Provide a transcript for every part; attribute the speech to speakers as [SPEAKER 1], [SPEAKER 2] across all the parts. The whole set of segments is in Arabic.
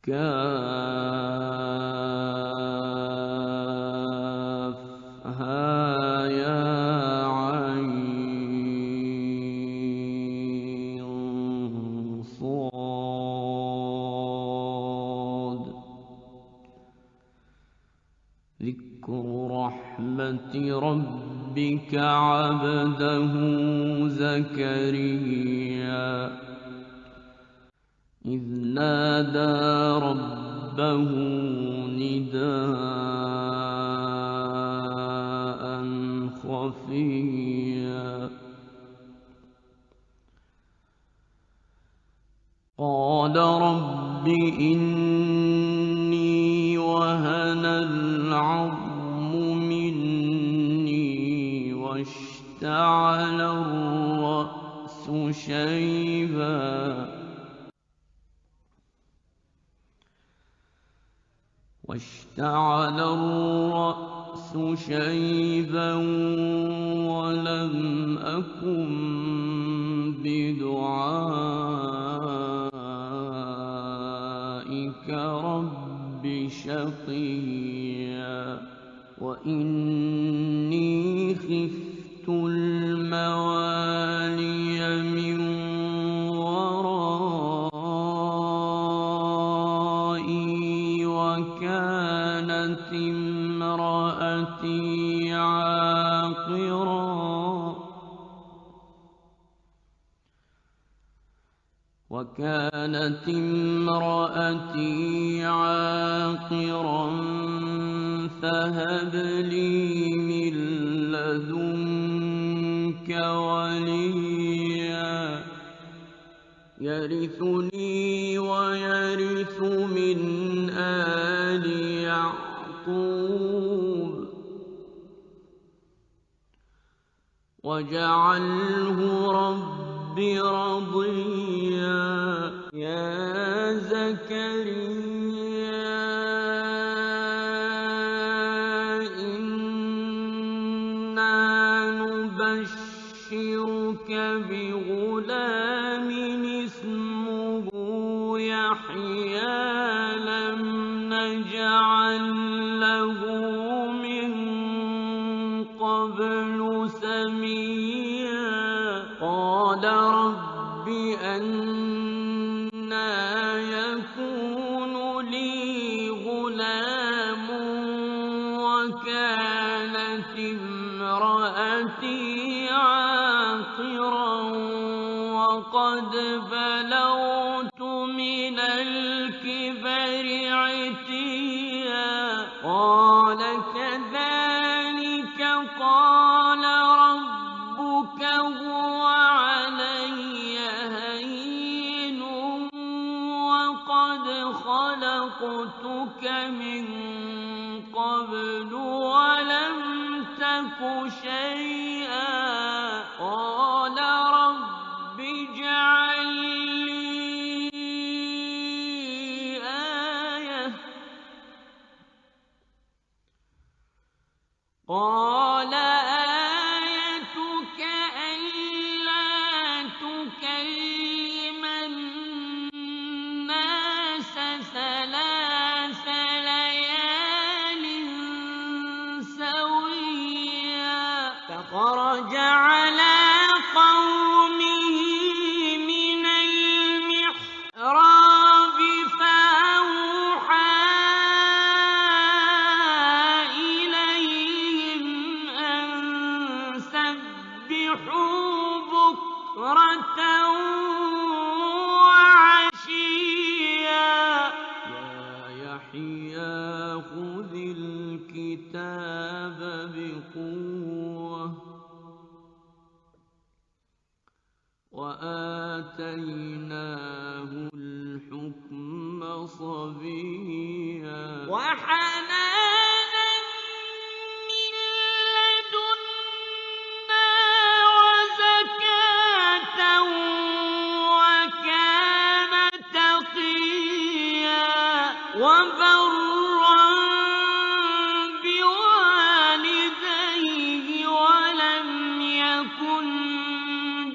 [SPEAKER 1] كافها ذكر رحمة ربك عبده زكريا إذ نادى ربه نداء خفيا قال رب إني وهن العظم مني واشتعل الرأس شيبا ولم أكن بدعائك رب شقيا وإني خفت الموالي من ورائي وكانت امرأتي عاقرا فهب لي من لدنك وليا يرثني ويرث من آل يعقوب واجعله رب رضيا يا زكريا إنا نبشرك بغلام اسمه يحيى لم نجعل له من قبل سميا قال رب أنى يكون لي غلام وكانت امرأتي عاقرا وقد بلغت من الكبر عتيا قال كذلك قال ربك هو علي هين وقد خلقتك من قبل ولم تك شيئا قال رب اجعل لي آية قال آيتك ألا تكلم الناس 3 ليال سويا فخرج على قومه من المحراب فأوحى إليهم أن سبحوا بكرة وعشيا يا يحيى خذ الكتاب بقوة وآتيناه الحكم صبيا وحنانا من لدنا وزكاة وكان تقيا وبرا بوالديه ولم يكن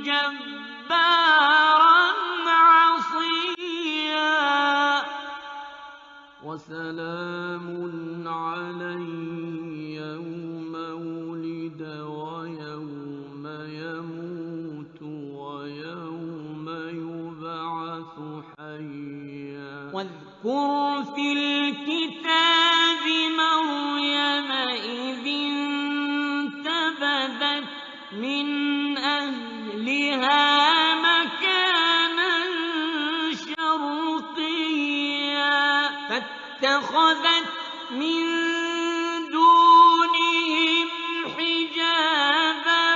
[SPEAKER 1] جبارا عصيا سلام علي يوم ولد ويوم يموت ويوم يبعث حيا واذكر في الكتاب مريم إذ انتبذت من أهلها مكانا شرقيا فاتخذت من دونهم حجابا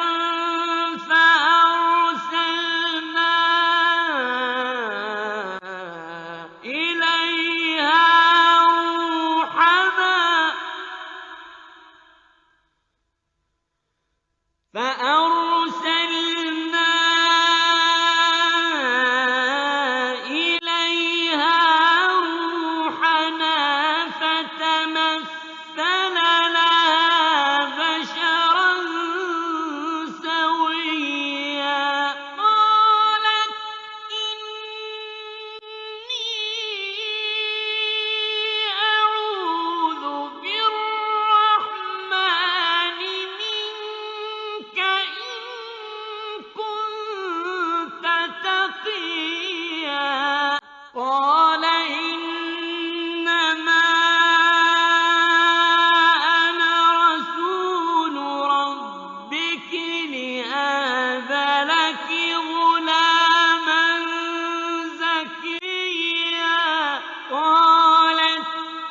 [SPEAKER 1] فأرسلنا إليها روحنا فتمثل لها بشرا سويا قالت إني أعوذ بالرحمن منك إن كنت تقيا قال إنما أنا رسول ربك لأهب لك غلاما زكيا قالت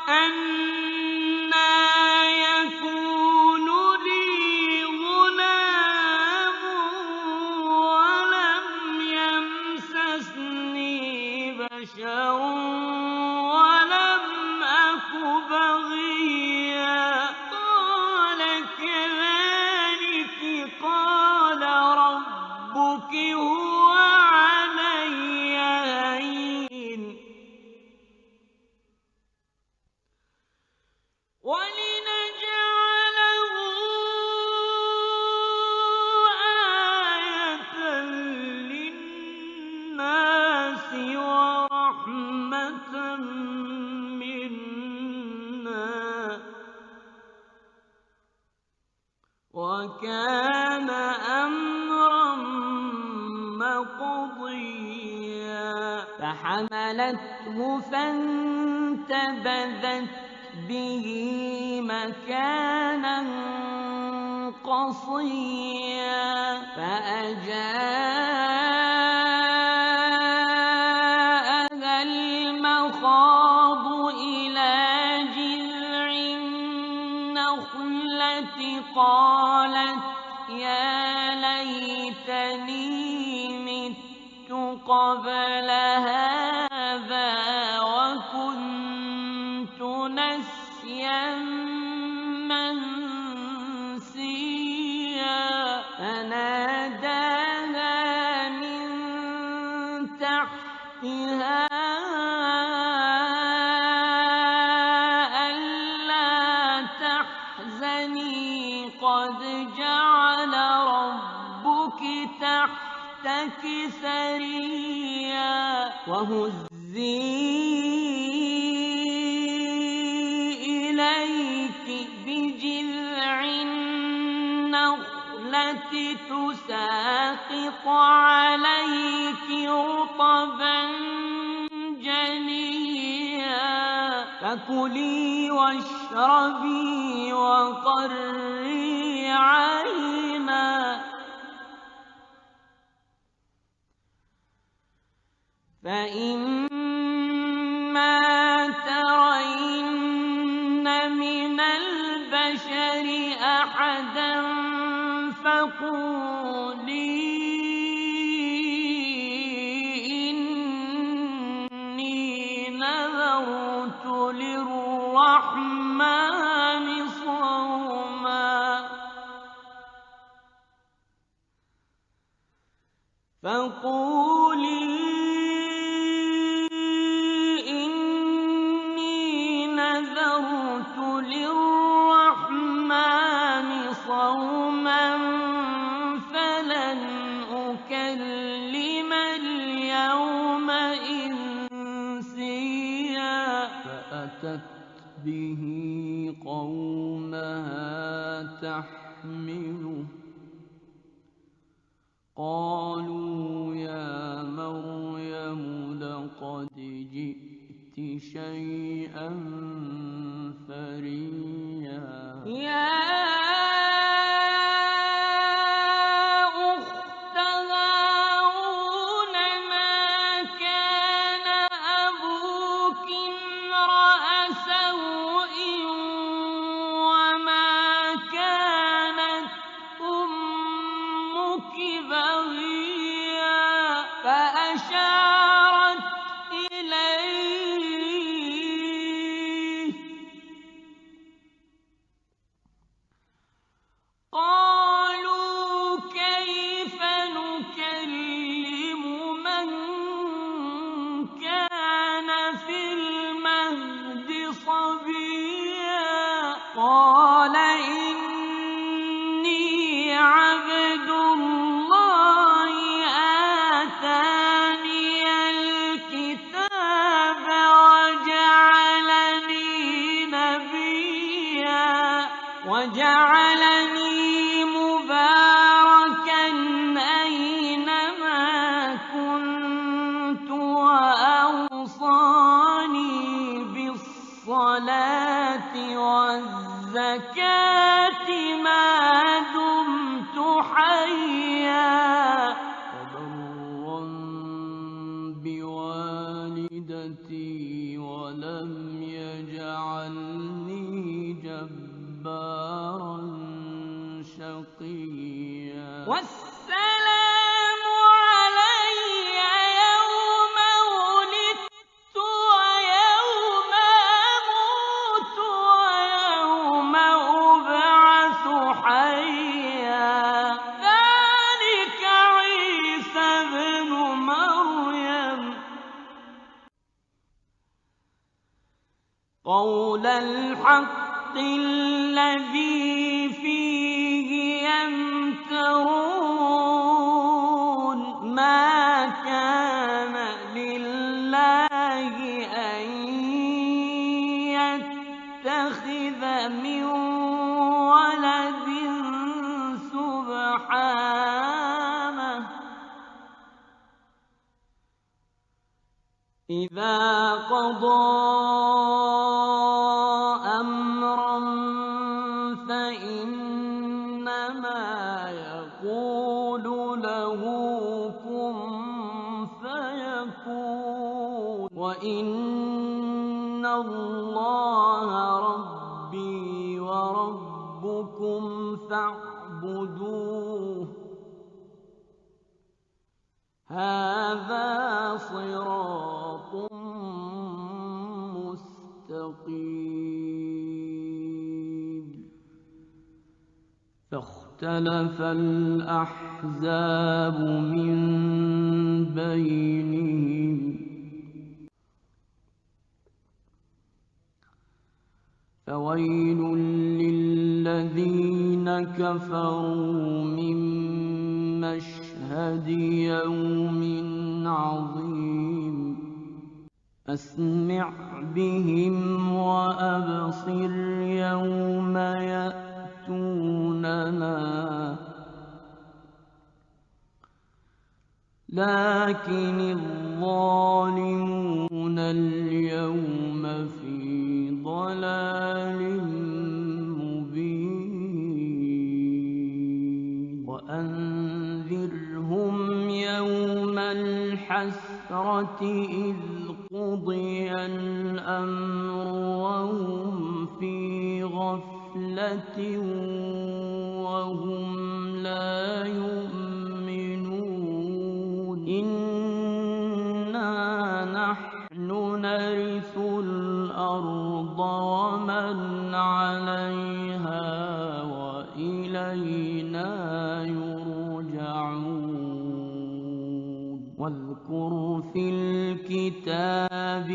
[SPEAKER 1] أنى يكون لي غلام ولم يمسسني بشر ولم أك بغيا قال كذلك قال ربك هو علي هين ولنجعله آية للناس ورحمة منا وكان أمرا مقضيا فحملته فانتبذت به مكانا قصيا فأجاءها المخاض إلى جذع النخلة قالت يا ليتني مت قبل هذا وكنت نسيا منسيا فناداها من تحتها ألا تحزني قد جعل ربك تحتك سريا وهزي إليك بجذع النخلة تساقط عليك رطبا جنيا فكلي واشربي وقري عينا فإما ترين من البشر أحدا فقولي إني نذرت للرحمن صوما فقولي إني نذرت للرحمن صوما فلن أكلم اليوم إنسيا فأتت به قومها تحمله قالوا يا مريم لقد جئت شيئا فريا قال إني عبد الله آتاني الكتاب وجعلني مباركا أينما كنت وأوصاني بالصلاة والزكاة ما دمت حيا وبرا بوالدتي ولم يجعلني جبارا شقيا والسلام علي يوم ولدت ويوم أموت ويوم أبعث حيا ذلك عيسى ابن مريم قول الحق الذي فيه يمترون ما كان لله أن يتخذ من ولد سبحانه إذا قضى أمرا فإنما يقول له كن فيكون وإن الله ربي وربكم فاعبدوه هذا صراط مستقيم فاختلف الأحزاب من بينهم فويل للذين كفروا من مشهد يوم عظيم أسمع بهم وأبصر يوم يأتوننا لكن الظالمون اليوم في ضلال مبين وأنذرهم يوم الحسرة إذ قضي الأمر وهم في غفلة وهم لا يؤمنون إنا نحن نرث الأرض ومن عليها وإلينا يرجعون واذكر في الكتاب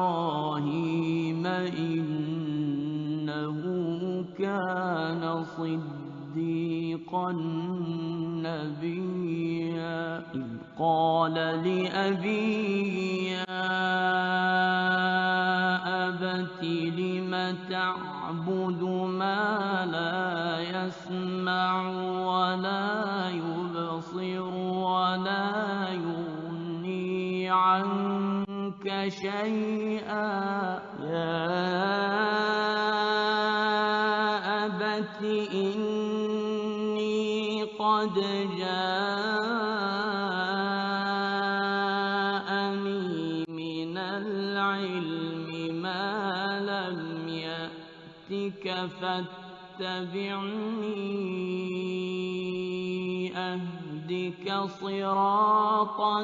[SPEAKER 1] إبراهيم إنه كان صديقا نبيا إذ قال لأبيه يا تعبد ما لا يسمع ولا يبصر ولا يغني عنك شيئا يا أبت إني قد جاءني من العلم ما لم يأتك فاتبعني أهدك صراطا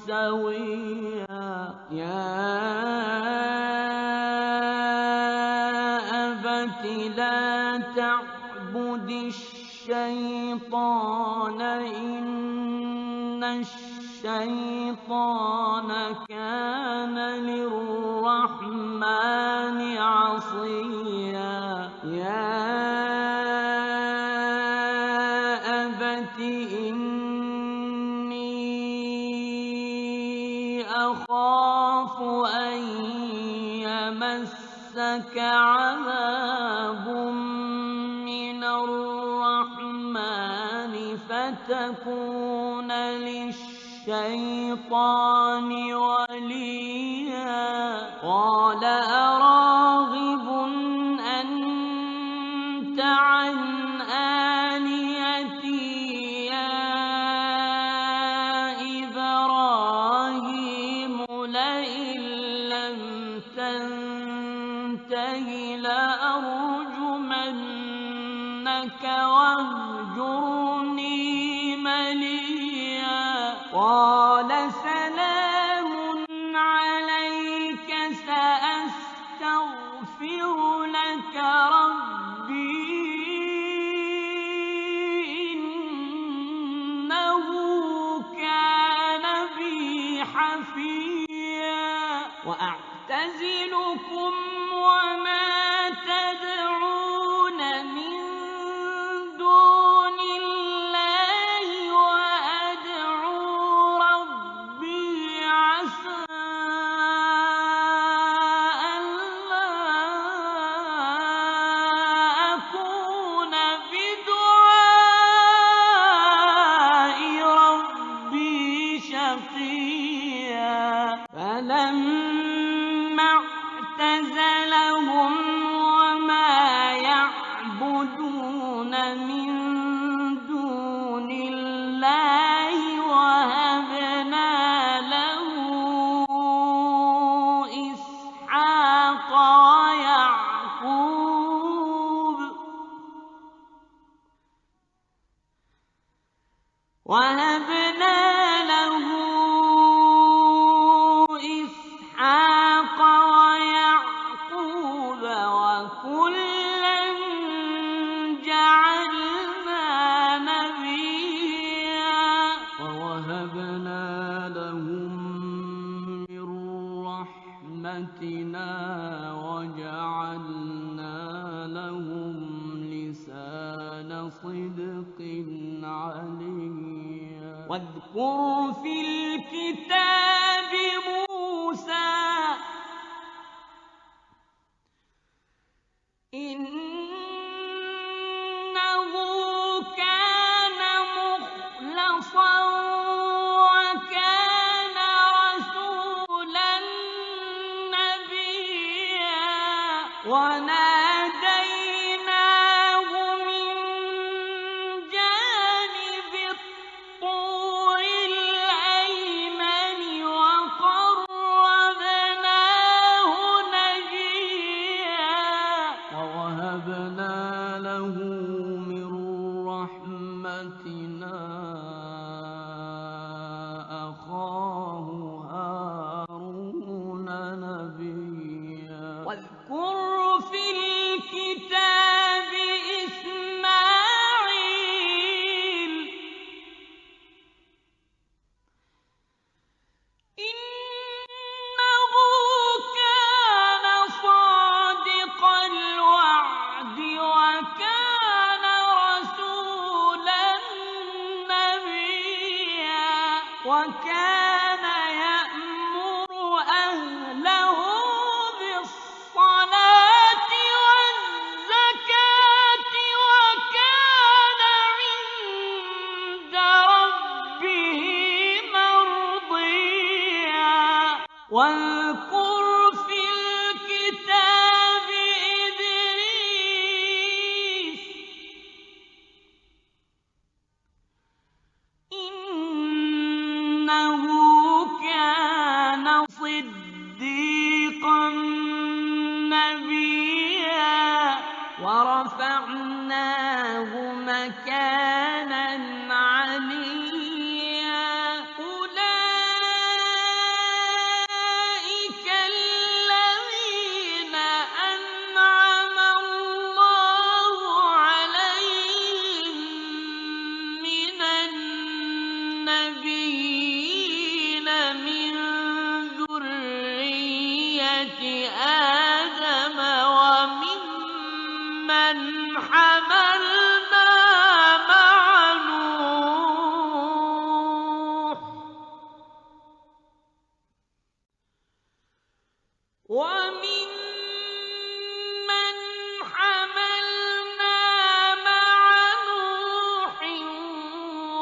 [SPEAKER 1] سويا يا أبت لا تعبد الشيطان إن الشيطان كان للرحمن عصيا يا أبت إني أخاف أن يمسك عذاب من الرحمن فتكون للشيطان وليا قال أراغب أنت عن آلهتي يا إبراهيم لئن لم تنته لأرجمنك واهجرني مليا قال سلام عليك سأستغفر لك ربي إنه كان بي حفيا وأعتزلكم وما تدعون من دون الله وأدعو ربي عسى ألا أكون بدعاء ربي شقيا فلما اعتزلهم وما يعبدون من دون الله وهبنا له إسحاق ويعقوب وكلا جعلنا نبيا ووهبنا لهم من رحمتنا وجعلنا لهم لسان صدق عليا واذكر في الكتاب موسى إنه كان مخلصا وكان رسولا نبيا وناديناه من جانب الطور الأيمن وقربناه نجيا ووهبنا له من رحمتنا أخاه هارون نبيا واذكر في واذكر في الكتاب إدريس إنه كان صديقا نبيا ورفعناه مكانا عليا أولئك الذين أنعم الله عليهم من النبيين من ذرية آدم وممن حملنا مع نوح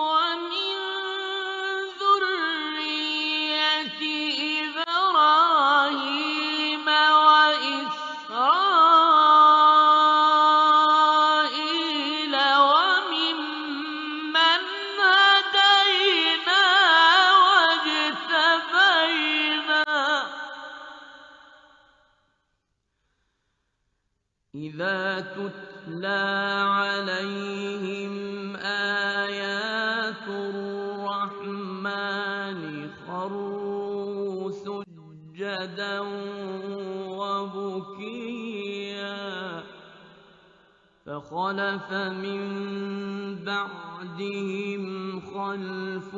[SPEAKER 1] ومن ذرية إبراهيم وإسرائيل وممن هدينا واجتبينا إذا تتلى عليهم آيات الرحمن خروا سجدا وبكيا فخلف من بعدهم خلف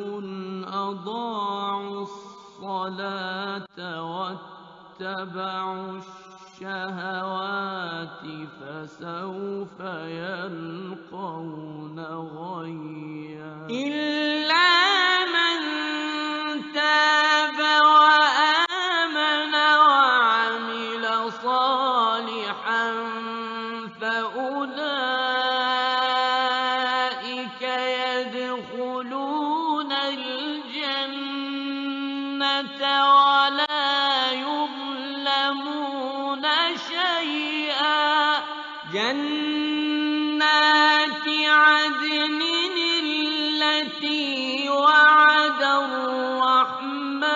[SPEAKER 1] أضاعوا الصلاة واتبعوا الشهوات فسوف يلقون غيا إلا من تاب وآمن وعمل صالحا فأولئك يدخلون الجنة ولا يظلمون شيئا جنات عدن التي وعد الرحمن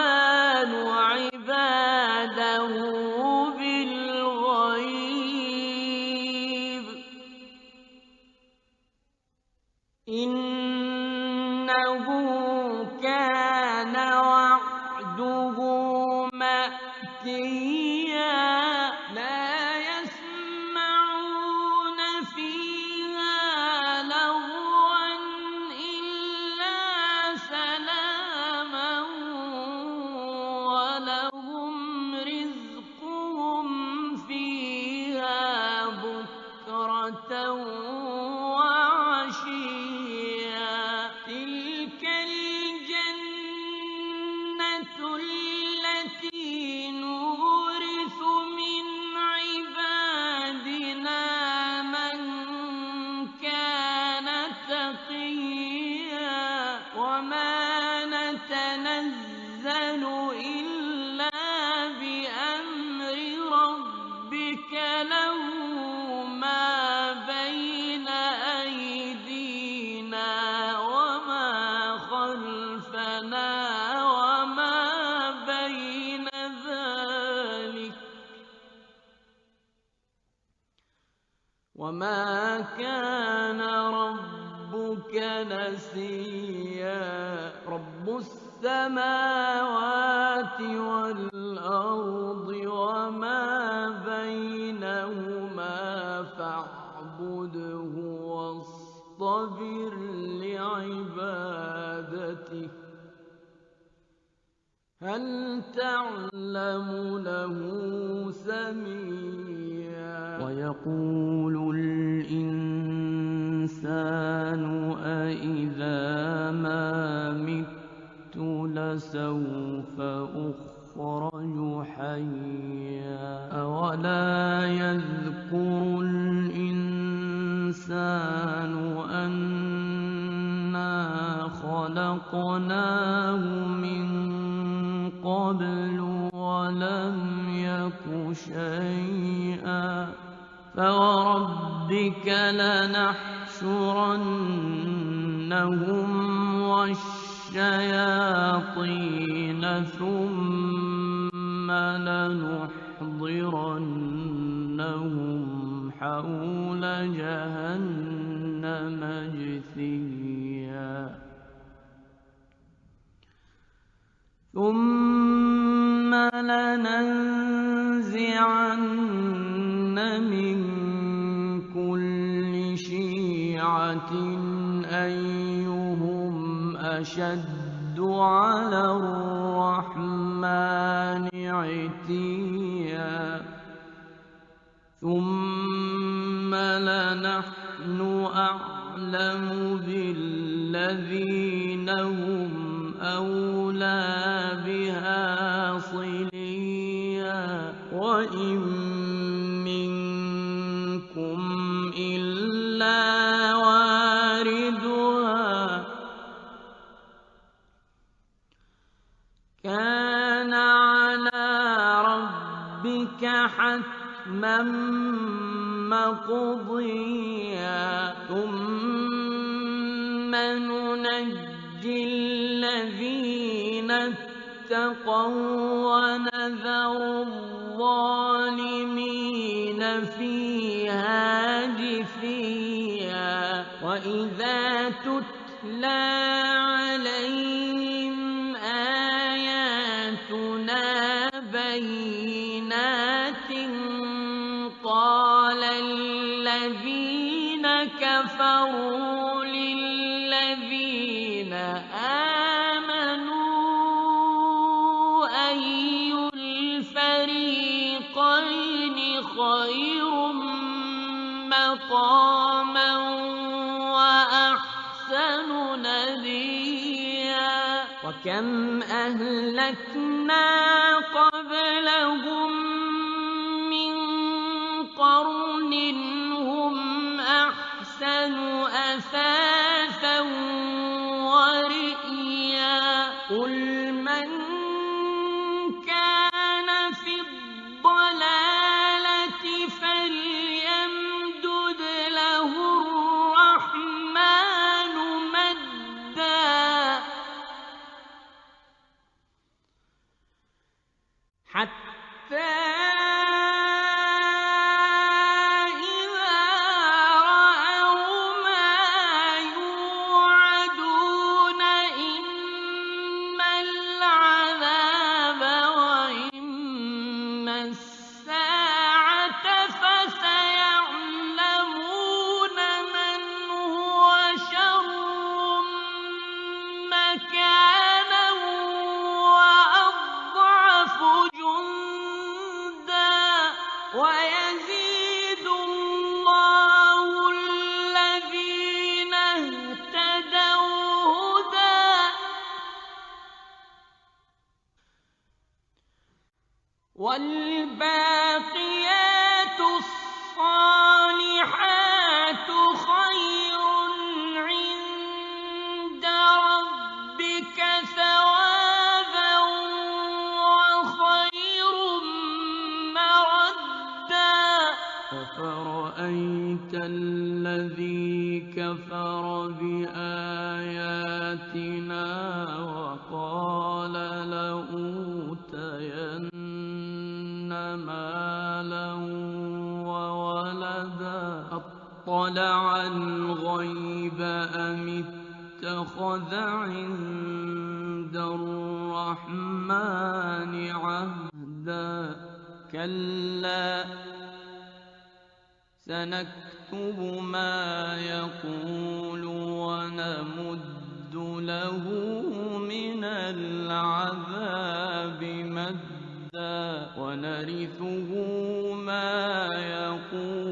[SPEAKER 1] عباده بالغيب إنه كان وعده مأتيا لا يسمعون فيها لغوا إلا سلاما ولهم رزقهم فيها بكرة وعشيا تلك الجنة التي نورث من عبادنا من كان تقيا وما نتنزل إلا بأمر ربك له ما بين أيدينا وما خلفنا وما بين ذلك وما كان ربك نسيا رب السماوات والأرض وما بينهما فاعبده واصطبر لعبادته هل تعلم له سميا ويقول الإنسان أإذا ما مت لسوف أخرج حيا أولا يذكر الإنسان أنا خلقناه من قبل ولم يك شيئا فوربك لنحشرنهم والشياطين ثم لنحضرنهم حول جهنم جثيا ثم لننزعن من كل شيعة أيهم أشد على الرحمن عتيا ثم لنحن أعلم بالذين هم أولى بها صليا وإن منكم إلا واردها كان على ربك حتما مقضيا ثم ننجي الذين اتقوا ونذر الظالمين فيها جثيا وإذا تتلى عليهم آياتنا بينات قال الذين كفروا للذين آمنوا أي الفريقين خير مقاما وأحسن نديا وكم أهلكنا قبلهم من قرن هم أحسن أثاثا ورئيا قل من كان في الضلالة فليمدد له الرحمن مدا حتى إذا رأوا ما يوعدون إما العذاب وإما الساعة فسيعلمون من هو شر مكانا وأضعف جندا ويزيد الله الذين اهتدوا هدى والباقيات الصالحات خير عند ربك ثوابا وخير مردا أفرأيت الذي كفر بآياتنا وقال لأوتين مالا وولدا أطلع الغيب أم اتخذ عند الرحمن عهدا كلا سنكتب ما يقول ونمد له من العذاب مدا ونرثه ما يقول